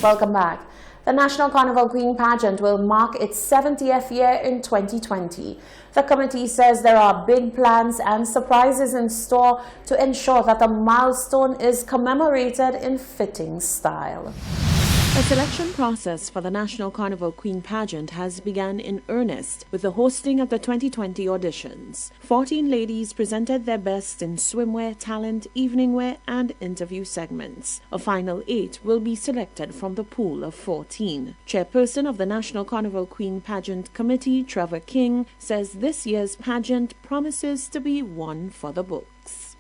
Welcome back. The National Carnival Queen pageant will mark its 70th year in 2020. The committee says there are big plans and surprises in store to ensure that the milestone is commemorated in fitting style. A selection process for the National Carnival Queen pageant has begun in earnest with the hosting of the 2020 auditions. 14 ladies presented their best in swimwear, talent, evening wear, and interview segments. A final 8 will be selected from the pool of 14. Chairperson of the National Carnival Queen pageant committee, Trevor King, says this year's pageant promises to be one for the books.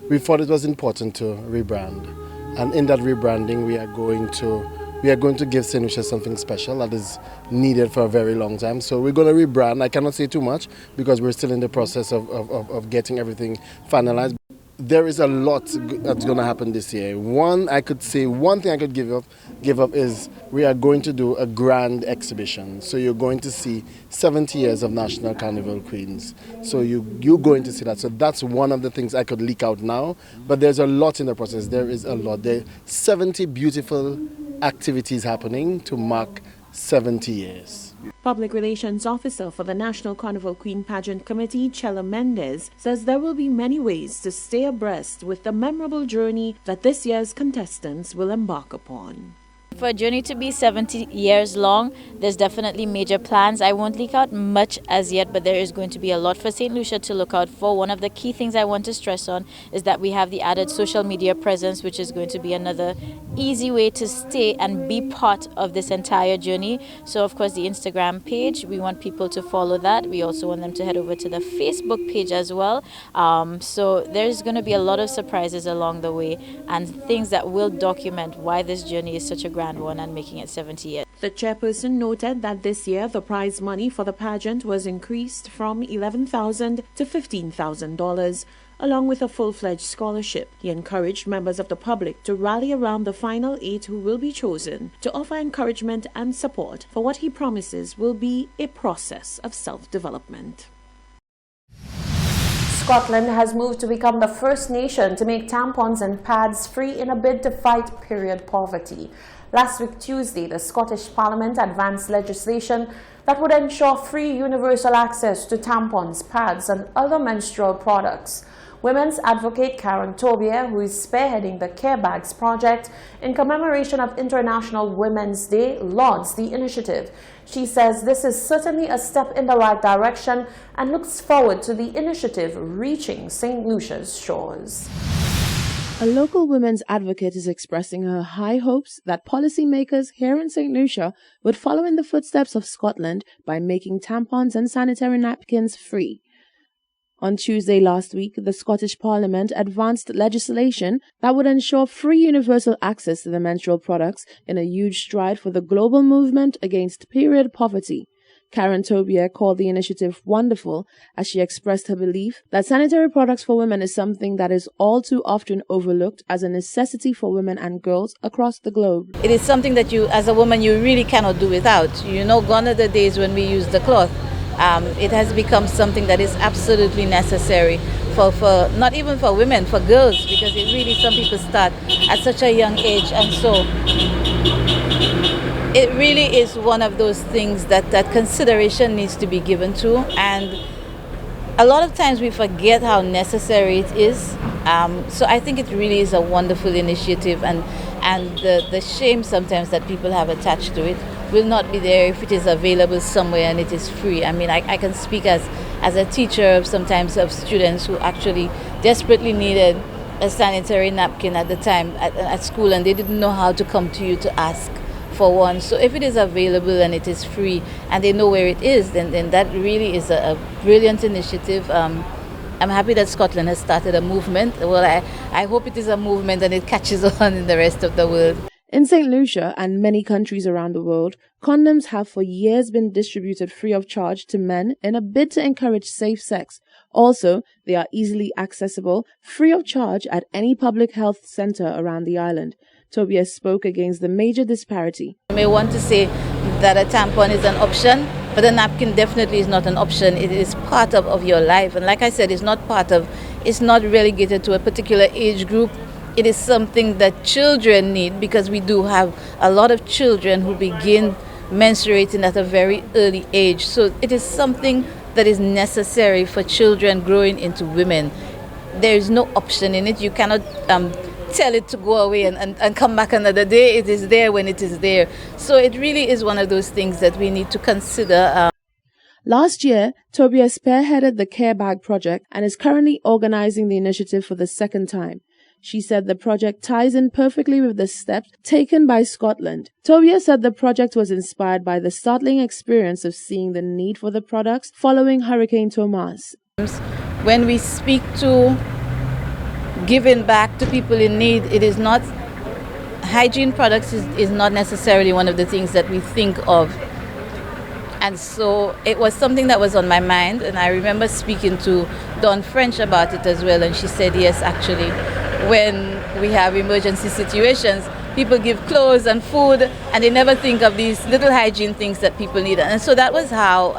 We thought it was important to rebrand. And in that rebranding, we are going to give St. Lucia something special that is needed for a very long time. So we're going to rebrand. I cannot say too much because we're still in the process of getting everything finalized. There is a lot that's going to happen this year. One thing I could give up is we are going to do a grand exhibition. So you're going to see 70 years of National Carnival Queens. So you're going to see that. So that's one of the things I could leak out now. But there's a lot in the process. There is a lot. There are 70 beautiful activities happening to mark 70 years. Public Relations Officer for the National Carnival Queen Pageant Committee, Chela Mendez, says there will be many ways to stay abreast with the memorable journey that this year's contestants will embark upon. For a journey to be 70 years long, there's definitely major plans. I won't leak out much as yet, but there is going to be a lot for St. Lucia to look out for. One of the key things I want to stress on is that we have the added social media presence, which is going to be another easy way to stay and be part of this entire journey. So, of course, the Instagram page, we want people to follow that. We also want them to head over to the Facebook page as well. So there's going to be a lot of surprises along the way and things that will document why this journey is such a grand one and making it 70 years. The chairperson noted that this year the prize money for the pageant was increased from $11,000 to $15,000, along with a full-fledged scholarship. He encouraged members of the public to rally around the final 8 who will be chosen to offer encouragement and support for what he promises will be a process of self-development. Scotland has moved to become the first nation to make tampons and pads free in a bid to fight period poverty. Last week, Tuesday, the Scottish Parliament advanced legislation that would ensure free universal access to tampons, pads, and other menstrual products. Women's advocate Karen Tobier, who is spearheading the Care Bags project in commemoration of International Women's Day, lauds the initiative. She says this is certainly a step in the right direction and looks forward to the initiative reaching St. Lucia's shores. A local women's advocate is expressing her high hopes that policymakers here in St. Lucia would follow in the footsteps of Scotland by making tampons and sanitary napkins free. On Tuesday last week, the Scottish Parliament advanced legislation that would ensure free universal access to the menstrual products in a huge stride for the global movement against period poverty. Karen Tobier called the initiative wonderful as she expressed her belief that sanitary products for women is something that is all too often overlooked as a necessity for women and girls across the globe. It is something that you, as a woman, you really cannot do without. You know, gone are the days when we use the cloth. It has become something that is absolutely necessary for not even for women, for girls, because it really, some people start at such a young age, and so it really is one of those things that consideration needs to be given to, and a lot of times we forget how necessary it is. So I think it really is a wonderful initiative, and the shame sometimes that people have attached to it will not be there if it is available somewhere and it is free. I mean, I can speak as a teacher sometimes of students who actually desperately needed a sanitary napkin at the time at school, and they didn't know how to come to you to ask for one. So if it is available and it is free and they know where it is, then that really is a brilliant initiative. I'm happy that Scotland has started a movement. Well, I hope it is a movement and it catches on in the rest of the world. In St. Lucia and many countries around the world, condoms have for years been distributed free of charge to men in a bid to encourage safe sex. Also, they are easily accessible, free of charge at any public health center around the island. Tobias spoke against the major disparity. You may want to say that a tampon is an option, but a napkin definitely is not an option. It is part of your life. And like I said, it's not relegated to a particular age group. it is something that children need, because we do have a lot of children who begin menstruating at a very early age. So it is something that is necessary for children growing into women. There is no option in it. You cannot tell it to go away and come back another day. It is there when it is there. So it really is one of those things that we need to consider. Last year, Tobia spearheaded the Care Bag project and is currently organizing the initiative for the second time. She said the project ties in perfectly with the steps taken by Scotland. Tobia said the project was inspired by the startling experience of seeing the need for the products following Hurricane Thomas. When we speak to giving back to people in need, it is not, hygiene products is not necessarily one of the things that we think of. And so it was something that was on my mind, and I remember speaking to Dawn French about it as well, and she said, yes, actually, when we have emergency situations, people give clothes and food, and they never think of these little hygiene things that people need. And so that was how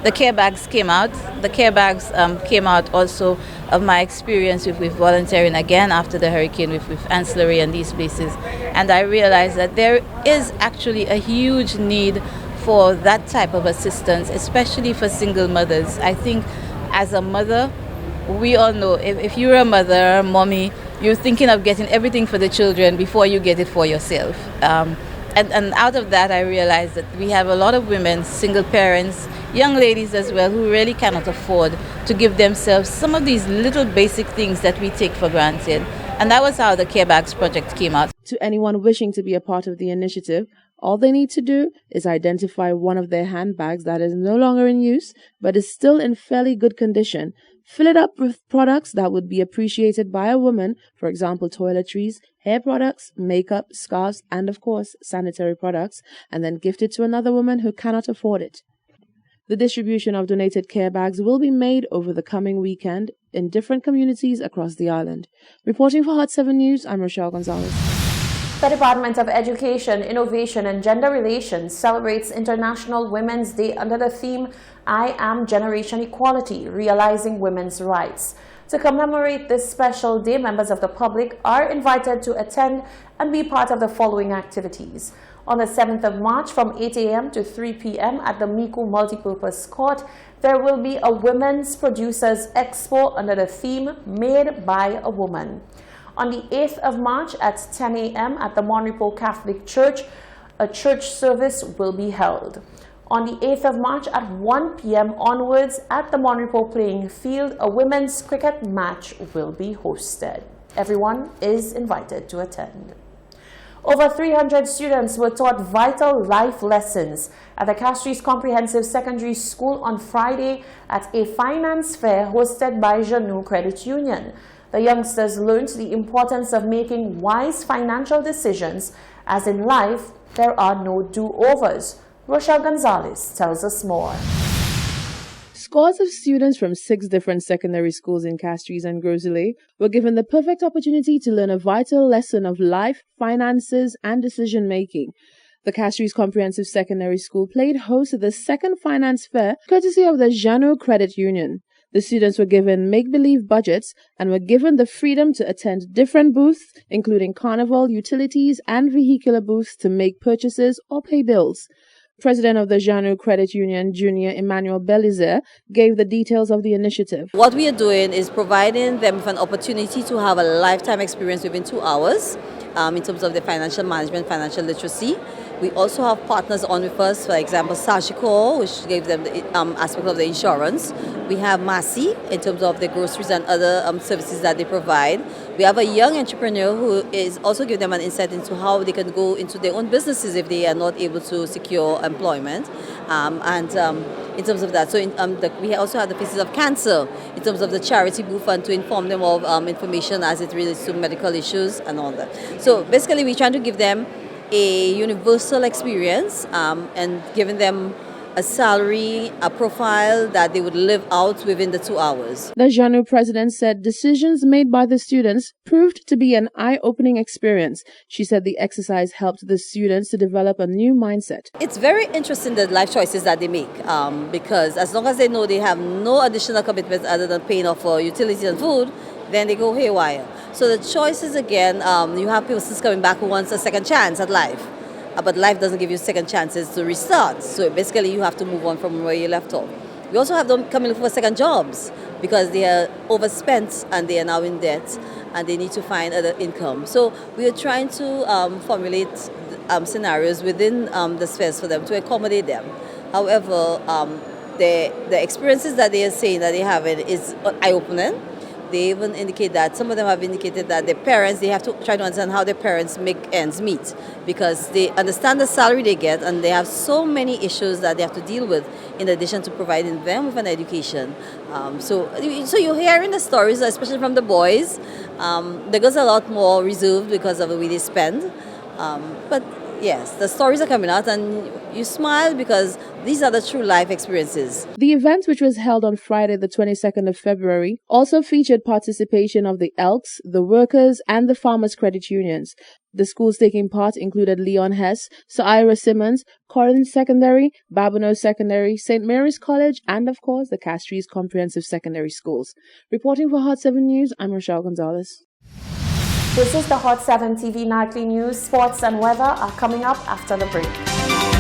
the Care Bags came out. The Care Bags came out also of my experience with volunteering again after the hurricane with Ancillary and these places. And I realized that there is actually a huge need for that type of assistance, especially for single mothers. I think as a mother, we all know if you're a mother, a mommy, you're thinking of getting everything for the children before you get it for yourself. And out of that, I realized that we have a lot of women, single parents, young ladies as well, who really cannot afford to give themselves some of these little basic things that we take for granted. And that was how the Care Bags project came out. To anyone wishing to be a part of the initiative, all they need to do is identify one of their handbags that is no longer in use but is still in fairly good condition, fill it up with products that would be appreciated by a woman, for example toiletries, hair products, makeup, scarves, and of course sanitary products, and then gift it to another woman who cannot afford it. The distribution of donated care bags will be made over the coming weekend in different communities across the island. Reporting for Hot 7 News, I'm Rochelle Gonzalez. The Department of Education, Innovation and Gender Relations celebrates International Women's Day under the theme, I Am Generation Equality, Realizing Women's Rights. To commemorate this special day, members of the public are invited to attend and be part of the following activities. On the 7th of March from 8 a.m. to 3 p.m. at the Miku Multipurpose Court, there will be a Women's Producers Expo under the theme, Made by a Woman. On the 8th of March at 10 a.m. at the Mon Repos Catholic Church, a church service will be held. On the 8th of March at 1 p.m. onwards at the Mon Repos Playing Field, a women's cricket match will be hosted. Everyone is invited to attend. Over 300 students were taught vital life lessons at the Castries Comprehensive Secondary School on Friday at a finance fair hosted by Jeanneau Credit Union. The youngsters learned the importance of making wise financial decisions, as in life, there are no do-overs. Rochelle Gonzalez tells us more. Scores of students from 6 different secondary schools in Castries and Gros-Islet were given the perfect opportunity to learn a vital lesson of life, finances, and decision-making. The Castries Comprehensive Secondary School played host to the second finance fair, courtesy of the Jeanneau Credit Union. The students were given make-believe budgets and were given the freedom to attend different booths, including carnival, utilities, and vehicular booths to make purchases or pay bills. President of the Jeanneau Credit Union, Junior Emmanuel Belizer, gave the details of the initiative. What we are doing is providing them with an opportunity to have a lifetime experience within 2 hours in terms of the financial management, financial literacy. We also have partners on with us, for example, Sagicor, which gave them the aspect of the insurance. We have Massy in terms of the groceries and other services that they provide. We have a young entrepreneur who is also giving them an insight into how they can go into their own businesses if they are not able to secure employment. In terms of that, so we also have the Faces of Cancer in terms of the charity booth and to inform them of information as it relates to medical issues and all that. So basically, we're trying to give them a universal experience and giving them a salary, a profile that they would live out within the 2 hours. The Jeanneau president said decisions made by the students proved to be an eye-opening experience. She said the exercise helped the students to develop a new mindset. It's very interesting the life choices that they make because as long as they know they have no additional commitments other than paying off for utilities and food, then they go haywire. So the choices again, you have people still coming back who wants a second chance at life. But life doesn't give you second chances to restart. So basically you have to move on from where you left off. We also have them coming for second jobs because they are overspent and they are now in debt and they need to find other income. So we are trying to formulate scenarios within the spheres for them to accommodate them. However, the experiences that they are saying that they have is eye-opening. They even indicate that some of them have indicated that their parents, they have to try to understand how their parents make ends meet because they understand the salary they get and they have so many issues that they have to deal with in addition to providing them with an education. So you're hearing the stories, especially from the boys. The girls are a lot more reserved because of the way they spend. But yes, the stories are coming out and you smile because these are the true life experiences. The event, which was held on Friday, the 22nd of February, also featured participation of the Elks, the workers, and the farmers' credit unions. The schools taking part included Leon Hess, Sir Ira Simmons, Corinth Secondary, Babonneau Secondary, St. Mary's College, and of course the Castries Comprehensive Secondary Schools. Reporting for Hot 7 News, I'm Rochelle Gonzalez. This is the Hot 7 TV Nightly News. Sports and weather are coming up after the break.